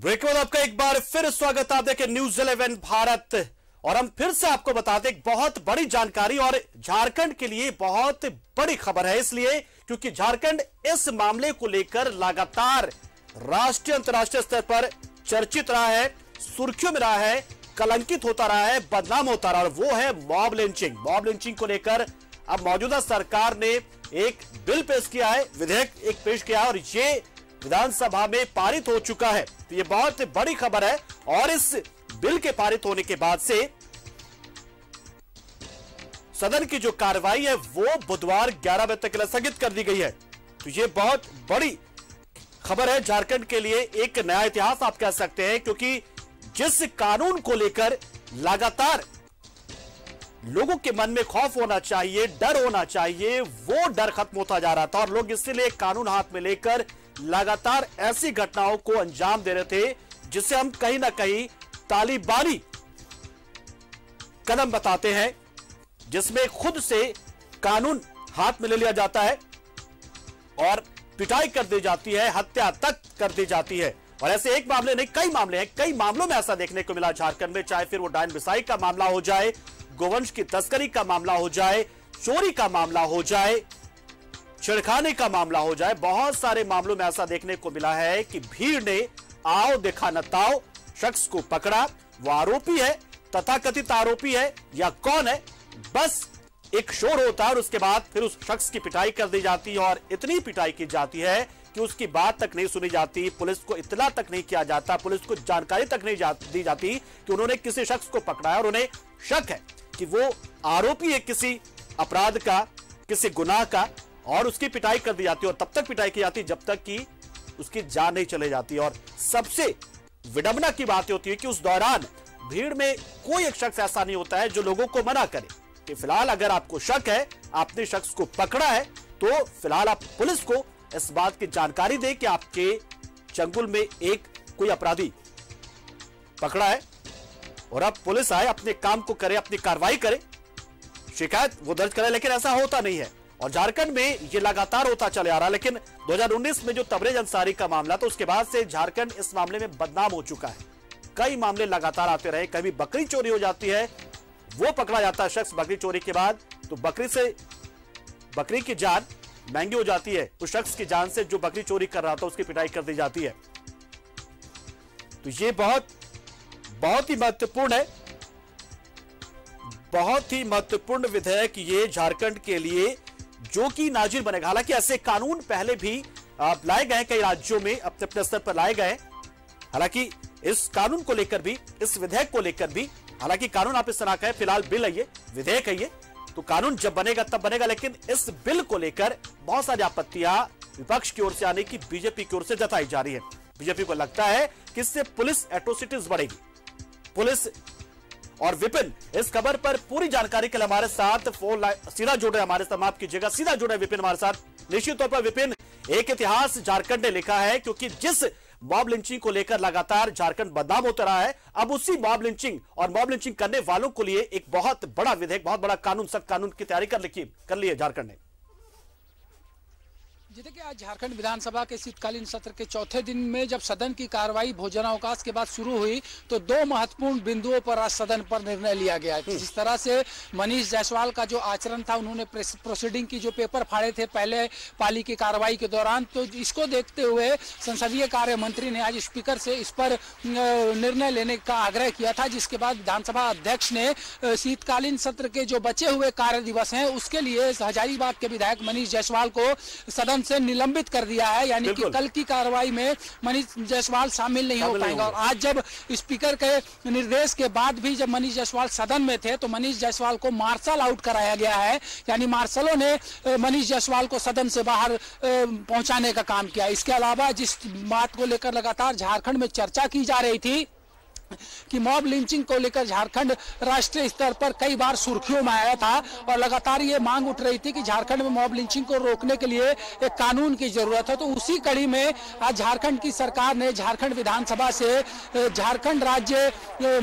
Break के बाद आपका एक बार फिर स्वागत। आप देखें न्यूज 11 भारत और हम फिर से आपको बता दें एक बहुत बड़ी जानकारी और झारखंड के लिए बहुत बड़ी खबर है, इसलिए क्योंकि झारखंड इस मामले को लेकर लगातार राष्ट्रीय अंतर्राष्ट्रीय स्तर पर चर्चित रहा है, सुर्खियों में रहा है, कलंकित होता रहा है, बदनाम होता रहा है, और वो है मॉब लिंचिंग। मॉब लिंचिंग को लेकर अब मौजूदा सरकार ने एक बिल पेश किया है, विधेयक एक पेश किया है और ये विधानसभा में पारित हो चुका है। तो ये बहुत बड़ी खबर है और इस बिल के पारित होने के बाद से सदन की जो कार्रवाई है वो बुधवार 11 बजे तक के लिए स्थगित कर दी गई है। तो ये बहुत बड़ी खबर है झारखंड के लिए, एक नया इतिहास आप कह सकते हैं, क्योंकि जिस कानून को लेकर लगातार लोगों के मन में खौफ होना चाहिए, डर होना चाहिए, वो डर खत्म होता जा रहा था और लोग इसीलिए कानून हाथ में लेकर लगातार ऐसी घटनाओं को अंजाम दे रहे थे जिसे हम कहीं ना कहीं तालिबानी कदम बताते हैं, जिसमें खुद से कानून हाथ में ले लिया जाता है और पिटाई कर दी जाती है, हत्या तक कर दी जाती है। और ऐसे एक मामले नहीं, कई मामले हैं, कई मामलों में ऐसा देखने को मिला झारखंड में, चाहे फिर वो डायन बिसाई का मामला हो जाए, गोवंश की तस्करी का मामला हो जाए, चोरी का मामला हो जाए, छिड़खाने का मामला हो जाए, बहुत सारे मामलों में ऐसा देखने को मिला है कि भीड़ ने आओ देखा न ताओ शख्स को पकड़ा, वो आरोपी है, तथाकथित आरोपी है या कौन है, बस एक शोर होता है और उसके बाद फिर उस शख्स की पिटाई कर दी जाती है और इतनी पिटाई की जाती है कि उसकी बात तक नहीं सुनी जाती, पुलिस को इत्तला तक नहीं किया जाता, पुलिस को जानकारी तक नहीं दी जाती कि उन्होंने किसी शख्स को पकड़ा है और उन्हें शक है कि वो आरोपी है किसी अपराध का, किसी गुनाह का, और उसकी पिटाई कर दी जाती है। और तब तक पिटाई की जाती जब तक कि उसकी जान नहीं चले जाती। और सबसे विडंबना की बात होती है कि उस दौरान भीड़ में कोई एक शख्स ऐसा नहीं होता है जो लोगों को मना करे कि फिलहाल अगर आपको शक है, आपने शख्स को पकड़ा है, तो फिलहाल आप पुलिस को इस बात की जानकारी दें कि आपके चंगुल में एक कोई अपराधी पकड़ा है और अब पुलिस आए, अपने काम को करे, अपनी कार्रवाई करे, शिकायत वो दर्ज करे। लेकिन ऐसा होता नहीं है और झारखंड में ये लगातार होता चले आ रहा। लेकिन 2019 में जो तबरेज अंसारी का मामला था, उसके बाद से झारखंड इस मामले में बदनाम हो चुका है। कई मामले लगातार आते रहे, कभी बकरी चोरी हो जाती है, वो पकड़ा जाता है शख्स बकरी चोरी के बाद, तो बकरी की जान महंगी हो जाती है, उस शख्स की जान से जो बकरी चोरी कर रहा था उसकी पिटाई कर दी जाती है। तो ये बहुत ही महत्वपूर्ण है, बहुत ही महत्वपूर्ण विधेयक ये झारखंड के लिए, जो कि नाजिर बनेगा। हालांकि ऐसे कानून पहले भी लाए गए, कई राज्यों में अपने अपने स्तर पर लाए गए। हालांकि इस कानून को लेकर भी, इस विधेयक को लेकर भी, हालांकि कानून आप इस तरह का है, फिलहाल बिल है ये, विधेयक है ये, तो कानून जब बनेगा तब बनेगा। लेकिन इस बिल को लेकर बहुत सारी आपत्तियां विपक्ष की ओर से आने की बीजेपी की ओर से जताई जा रही है। बीजेपी को लगता है कि इससे पुलिस एट्रोसिटीज बढ़ेगी। पुलिस और विपिन इस खबर पर पूरी जानकारी के लिए हमारे साथ फोन सीधा जुड़ रहे, हमारे साथ माफ कीजिएगा, सीधा जुड़ रहे विपिन हमारे साथ। निश्चित तौर पर विपिन, एक इतिहास झारखंड ने लिखा है, क्योंकि जिस मॉब लिंचिंग को लेकर लगातार झारखंड बदनाम होता रहा है, अब उसी मॉब लिंचिंग और मॉब लिंचिंग करने वालों के लिए एक बहुत बड़ा विधेयक, बहुत बड़ा कानून, सख्त कानून की तैयारी कर ली है झारखंड ने। जी देखिए, आज झारखंड विधानसभा के शीतकालीन सत्र के चौथे दिन में जब सदन की कार्रवाई भोजनावकाश के बाद शुरू हुई, तो दो महत्वपूर्ण बिंदुओं पर आज सदन पर निर्णय लिया गया। जिस तरह से मनीष जायसवाल का जो आचरण था, उन्होंने प्रोसीडिंग की जो पेपर फाड़े थे पहले पाली की कार्रवाई के दौरान, तो इसको देखते हुए संसदीय कार्य मंत्री ने आज स्पीकर से इस पर निर्णय लेने का आग्रह किया था, जिसके बाद विधानसभा अध्यक्ष ने शीतकालीन सत्र के जो बचे हुए कार्य दिवस हैं उसके लिए हजारीबाग के विधायक मनीष जायसवाल को सदन से निलंबित कर दिया है, यानी कि कल की कार्रवाई में मनीष जायसवाल शामिल नहीं हो पाएंगे। और आज जब स्पीकर के निर्देश के बाद भी जब मनीष जायसवाल सदन में थे, तो मनीष जायसवाल को मार्शल आउट कराया गया है, यानी मार्शलों ने मनीष जायसवाल को सदन से बाहर पहुंचाने का काम किया। इसके अलावा जिस बात को लेकर लगातार झारखंड में चर्चा की जा रही थी कि मॉब लिंचिंग को लेकर झारखंड राष्ट्रीय स्तर पर कई बार सुर्खियों में आया था और लगातार ये मांग उठ रही थी कि झारखंड में मॉब लिंचिंग को रोकने के लिए एक कानून की जरूरत है। तो उसी कड़ी में आज झारखंड की सरकार ने झारखंड विधानसभा से झारखंड राज्य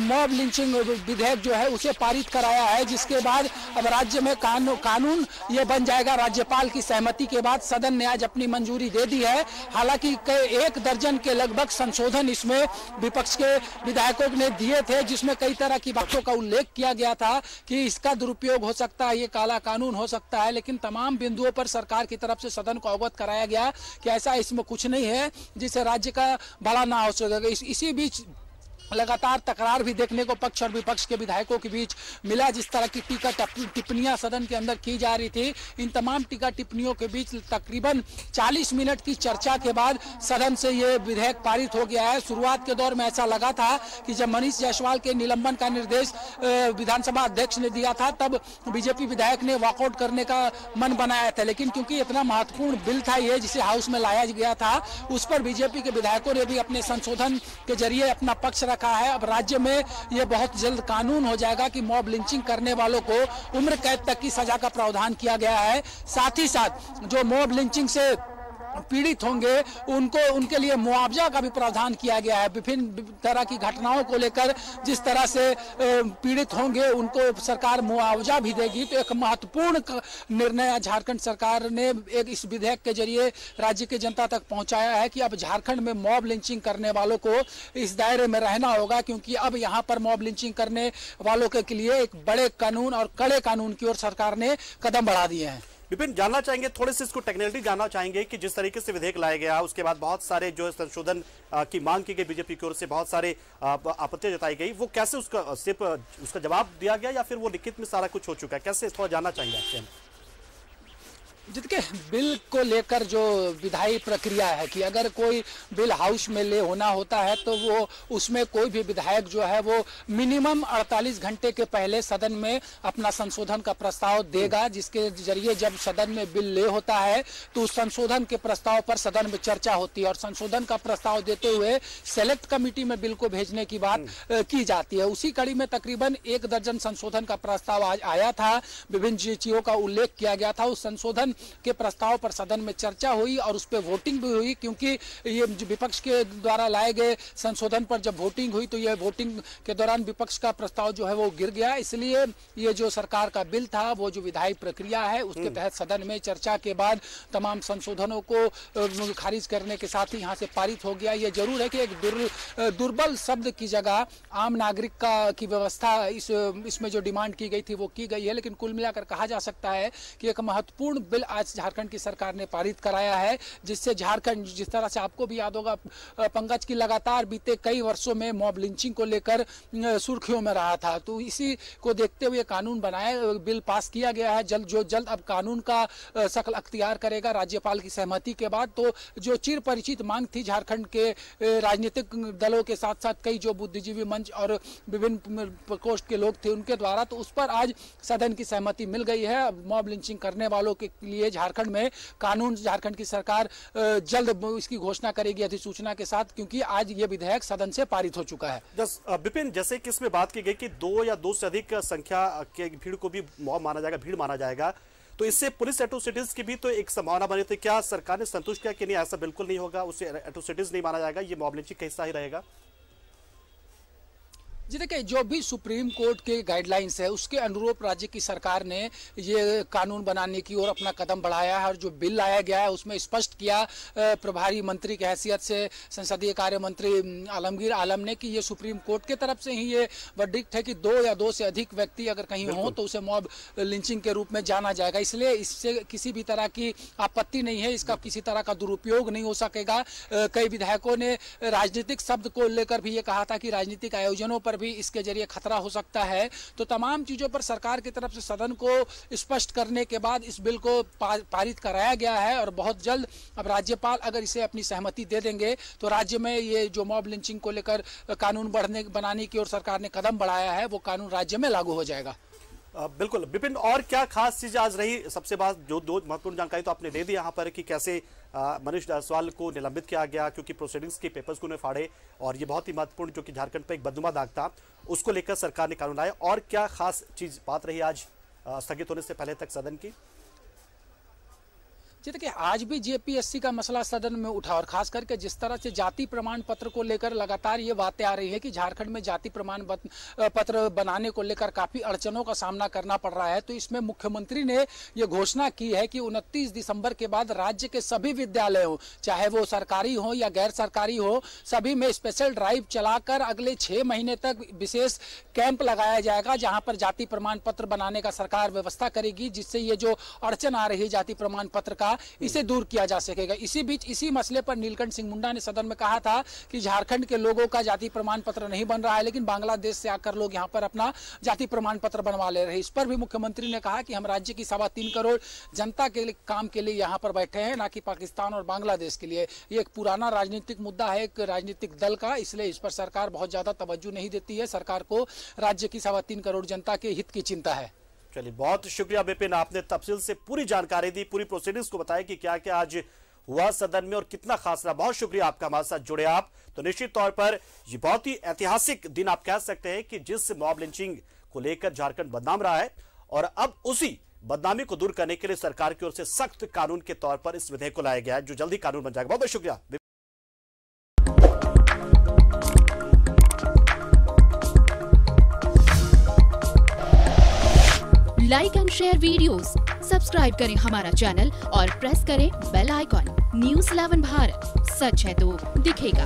मॉब लिंचिंग विधेयक जो है उसे पारित कराया है, जिसके बाद अब राज्य में कानून ये बन जाएगा। राज्यपाल की सहमति के बाद सदन ने आज अपनी मंजूरी दे दी है। हालांकि 1 दर्जन के लगभग संशोधन इसमें विपक्ष के विधायकों ने दिए थे, जिसमें कई तरह की बातों का उल्लेख किया गया था कि इसका दुरुपयोग हो सकता है, ये काला कानून हो सकता है, लेकिन तमाम बिंदुओं पर सरकार की तरफ से सदन को अवगत कराया गया कि ऐसा इसमें कुछ नहीं है जिससे राज्य का भला ना हो सकेगा। इसी बीच लगातार तकरार भी देखने को पक्ष और विपक्ष के विधायकों के बीच मिला। जिस तरह की टीका टिप्पणियां सदन के अंदर की जा रही थी, इन तमाम टीका टिप्पणियों के बीच तकरीबन 40 मिनट की चर्चा के बाद सदन से ये विधेयक पारित हो गया है। शुरुआत के दौर में ऐसा लगा था कि जब मनीष जायसवाल के निलंबन का निर्देश विधानसभा अध्यक्ष ने दिया था, तब बीजेपी विधायक ने वॉकआउट करने का मन बनाया था, लेकिन क्योंकि इतना महत्वपूर्ण बिल था ये जिसे हाउस में लाया गया था, उस पर बीजेपी के विधायकों ने भी अपने संशोधन के जरिए अपना पक्ष रखा है। अब राज्य में यह बहुत जल्द कानून हो जाएगा कि मॉब लिंचिंग करने वालों को उम्र कैद तक की सजा का प्रावधान किया गया है। साथ ही साथ जो मॉब लिंचिंग से पीड़ित होंगे उनके लिए मुआवजा का भी प्रावधान किया गया है। विभिन्न तरह की घटनाओं को लेकर जिस तरह से पीड़ित होंगे उनको सरकार मुआवजा भी देगी। तो एक महत्वपूर्ण निर्णय झारखंड सरकार ने एक इस विधेयक के जरिए राज्य की जनता तक पहुंचाया है कि अब झारखंड में मॉब लिंचिंग करने वालों को इस दायरे में रहना होगा, क्योंकि अब यहाँ पर मॉब लिंचिंग करने वालों के लिए एक बड़े कानून और कड़े कानून की ओर सरकार ने कदम बढ़ा दिए हैं। विपिन, जानना चाहेंगे थोड़े से इसको टेक्निकली जानना चाहेंगे कि जिस तरीके से विधेयक लाया गया उसके बाद बहुत सारे जो संशोधन की मांग की गई बीजेपी की ओर से, बहुत सारे आपत्तियां जताई गई, वो कैसे उसका जवाब दिया गया या फिर वो लिखित में सारा कुछ हो चुका है, कैसे थोड़ा जानना चाहेंगे आपसे। जिसके बिल को लेकर जो विधायी प्रक्रिया है कि अगर कोई बिल हाउस में ले होना होता है तो वो उसमें कोई भी विधायक जो है वो मिनिमम 48 घंटे के पहले सदन में अपना संशोधन का प्रस्ताव देगा, जिसके जरिए जब सदन में बिल ले होता है तो उस संशोधन के प्रस्ताव पर सदन में चर्चा होती है और संशोधन का प्रस्ताव देते हुए सेलेक्ट कमेटी में बिल को भेजने की बात की जाती है। उसी कड़ी में तकरीबन 1 दर्जन संशोधन का प्रस्ताव आज आया था, विभिन्न चीजों का उल्लेख किया गया था। उस संशोधन के प्रस्ताव पर सदन में चर्चा हुई और उस पर वोटिंग भी हुई, क्योंकि ये विपक्ष के द्वारा लाए गए संशोधन पर जब वोटिंग हुई तो ये वोटिंग के दौरान विपक्ष का प्रस्ताव जो है वो गिर गया। इसलिए ये जो सरकार का बिल था वो जो विधायी प्रक्रिया है उसके तहत सदन में चर्चा के बाद तमाम संशोधनों को खारिज करने के साथ ही यहाँ से पारित हो गया। ये जरूर है कि एक दुर्बल शब्द की जगह आम नागरिक की व्यवस्था इसमें जो डिमांड की गई थी वो की गई है, लेकिन कुल मिलाकर कहा जा सकता है कि एक महत्वपूर्ण बिल आज झारखंड की सरकार ने पारित कराया है, जिससे झारखंड, जिस तरह से आपको भी याद होगा पंकज की लगातार बीते कई वर्षों में मॉब लिंचिंग को लेकर सुर्खियों में रहा था, तो इसी को देखते हुए कानून बनाया, बिल पास किया गया है। जल्द अब कानून का शक्ल अख्तियार करेगा राज्यपाल की सहमति के बाद। तो जो चिर परिचित मांग थी झारखंड के राजनीतिक दलों के साथ साथ कई जो बुद्धिजीवी मंच और विभिन्न प्रकोष्ठ के लोग थे उनके द्वारा, तो उस पर आज सदन की सहमति मिल गई है। मॉब लिंचिंग करने वालों के लिए झारखंड में कानून झारखंड की सरकार जल्द इसकी घोषणा करेगी अधिसूचना के साथ, क्योंकि आज ये विधेयक सदन से पारित हो चुका है। विपिन, जैसे कि इसमें बात की गई कि 2 या 2 से अधिक संख्या के भीड़ को भी मॉब माना जाएगा, भीड़ माना जाएगा, तो इससे पुलिस एट्रोसिटीज की भी तो एक संभावना बनी थी। क्या सरकार ने संतुष्ट किया कि नहीं, ऐसा बिल्कुल नहीं होगा, उसे एट्रोसिटीज नहीं माना जाएगा, ये मॉब लिंचिंग का हिस्सा ही रहेगा? जी देखिए, जो भी सुप्रीम कोर्ट के गाइडलाइंस है उसके अनुरूप राज्य की सरकार ने ये कानून बनाने की ओर अपना कदम बढ़ाया है और जो बिल लाया गया है उसमें स्पष्ट किया प्रभारी मंत्री की हैसियत से संसदीय कार्य मंत्री आलमगीर आलम ने कि ये सुप्रीम कोर्ट की तरफ से ही ये वर्डिक्ट है कि 2 या 2 से अधिक व्यक्ति अगर कहीं हो तो उसे मॉब लिंचिंग के रूप में जाना जाएगा। इसलिए इससे किसी भी तरह की आपत्ति नहीं है, इसका किसी तरह का दुरुपयोग नहीं हो सकेगा। कई विधायकों ने राजनीतिक शब्द को लेकर भी ये कहा था कि राजनीतिक आयोजनों पर भी इसके जरिए खतरा हो सकता है। तो तमाम चीजों पर सरकार की तरफ से सदन को स्पष्ट करने के बाद इस बिल को पारित कराया गया है और बहुत जल्द अब राज्यपाल अगर इसे अपनी सहमति दे देंगे तो राज्य में ये जो मॉब लिंचिंग को लेकर कानून बनाने की ओर सरकार ने कदम बढ़ाया है वो कानून राज्य में लागू हो जाएगा। बिल्कुल विपिन, और क्या खास चीज आज रही? सबसे बात जो 2 महत्वपूर्ण जानकारी तो आपने दे दी यहाँ पर कि कैसे मनीष जायसवाल को निलंबित किया गया क्योंकि प्रोसीडिंग्स के पेपर्स को उन्हें फाड़े, और ये बहुत ही महत्वपूर्ण जो कि झारखंड पे एक बदनुमा दाग था, उसको लेकर सरकार ने कानून लाया। और क्या खास चीज बात रही आज स्थगित होने से पहले तक सदन की? जी देखिए, आज भी जेपीएससी का मसला सदन में उठा, और खास करके जिस तरह से जाति प्रमाण पत्र को लेकर लगातार ये बातें आ रही है कि झारखंड में जाति प्रमाण पत्र बनाने को लेकर काफी अड़चनों का सामना करना पड़ रहा है। तो इसमें मुख्यमंत्री ने ये घोषणा की है कि 29 दिसंबर के बाद राज्य के सभी विद्यालयों, चाहे वो सरकारी हो या गैर सरकारी हो, सभी में स्पेशल ड्राइव चलाकर अगले 6 महीने तक विशेष कैंप लगाया जाएगा, जहां पर जाति प्रमाण पत्र बनाने का सरकार व्यवस्था करेगी, जिससे ये जो अड़चन आ रही है जाति प्रमाण पत्र का, इसे दूर किया जा सकेगा। इसी बीच इसी मसले पर नीलकंठ सिंह मुंडा ने सदन में कहा था कि झारखंड के लोगों का जाति प्रमाण पत्र नहीं बन रहा है, लेकिन बांग्लादेश से आकर लोग यहां पर अपना जाति प्रमाण पत्र बनवा ले रहे हैं। इस पर भी मुख्यमंत्री ने कहा कि हम राज्य की 3.25 करोड़ जनता के लिए काम के लिए यहाँ पर बैठे हैं, ना कि पाकिस्तान और बांग्लादेश के लिए। ये एक पुराना राजनीतिक मुद्दा है एक राजनीतिक दल का, इसलिए इस पर सरकार बहुत ज्यादा तवज्जो नहीं देती है। सरकार को राज्य की 3.25 करोड़ जनता के हित की चिंता है। चलिए, बहुत शुक्रिया विपिन, आपने तफसील से पूरी जानकारी दी, पूरी प्रोसीडिंग्स को बताया कि क्या क्या आज हुआ सदन में और कितना खास रहा। बहुत शुक्रिया आपका, हमारे साथ जुड़े आप। तो निश्चित तौर पर ये बहुत ही ऐतिहासिक दिन आप कह सकते हैं कि जिस मॉब लिंचिंग को लेकर झारखंड बदनाम रहा है, और अब उसी बदनामी को दूर करने के लिए सरकार की ओर से सख्त कानून के तौर पर इस विधेयक को लाया गया है, जो जल्दी कानून बन जाएगा। बहुत बहुत शुक्रिया। Like and share videos, subscribe करें हमारा चैनल और प्रेस करें बेल आइकॉन। न्यूज़ 11 भारत, सच है तो दिखेगा।